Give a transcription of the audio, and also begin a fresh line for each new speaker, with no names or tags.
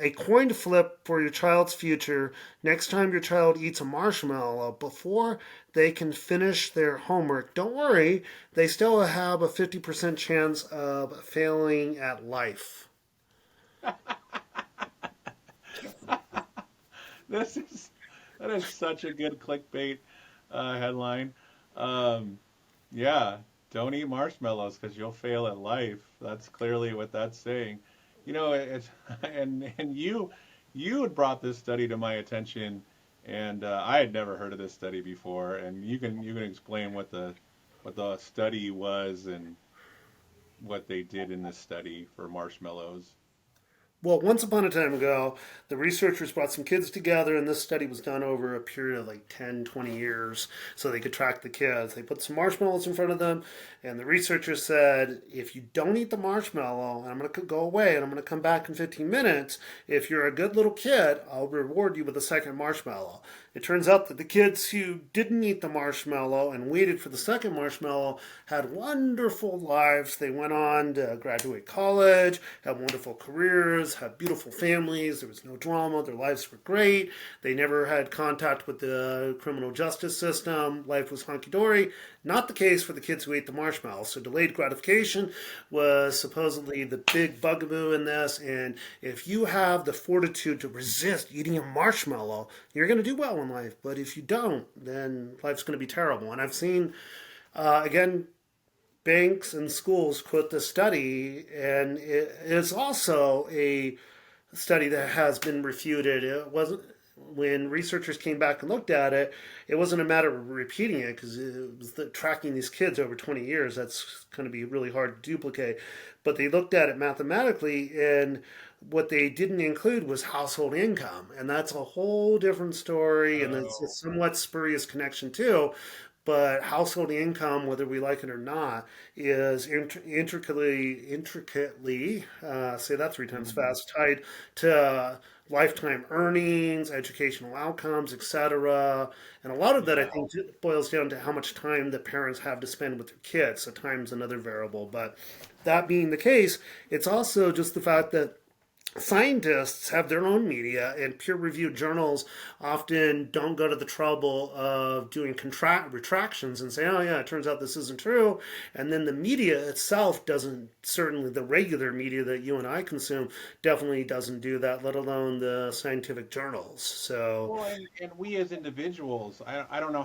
A coin flip for your child's future. Next time your child eats a marshmallow, before they can finish their homework, don't worry, they still have a 50% chance of failing at life.
This is that is such a good clickbait headline. Um, yeah, don't eat marshmallows because you'll fail at life. That's clearly what that's saying. It's and you had brought this study to my attention, and I had never heard of this study before. And you can explain what the study was and what they did in this study for marshmallows.
Well, once upon a time ago, the researchers brought some kids together, and this study was done over a period of like 10, 20 years so they could track the kids. They put some marshmallows in front of them, and the researchers said, if you don't eat the marshmallow, and I'm going to go away and I'm going to come back in 15 minutes, if you're a good little kid, I'll reward you with a second marshmallow. It turns out that the kids who didn't eat the marshmallow and waited for the second marshmallow had wonderful lives. They went on to graduate college, had wonderful careers, had beautiful families. There was no drama. Their lives were great. They never had contact with the criminal justice system. Life was hunky dory. Not the case for the kids who ate the marshmallow. So delayed gratification was supposedly the big bugaboo in this. And if you have the fortitude to resist eating a marshmallow, you're going to do well in life. But if you don't, then life's going to be terrible. And I've seen, again, banks and schools quote the study, and it is also a study that has been refuted. It wasn't when researchers came back and looked at it. It wasn't a matter of repeating it because it was tracking these kids over 20 years. That's going to be really hard to duplicate. But they looked at it mathematically, and what they didn't include was household income, and that's a whole different story, and it's a
Oh,
somewhat spurious connection too. But household income, whether we like it or not, is intricately say that three times
mhm.
fast, tied to lifetime earnings, educational outcomes, etc. And a lot of that, I
Yeah.
think, boils down to how much time the parents have to spend with their kids. So time's another variable. But that being the case, it's also just the fact that scientists have their own media, and peer-reviewed journals often don't go to the trouble of doing retractions and say, oh yeah, it turns out this isn't true. And then the media itself doesn't, certainly the regular media that you and I consume definitely doesn't do that, let alone the scientific journals. So
Well, and we as individuals, I don't know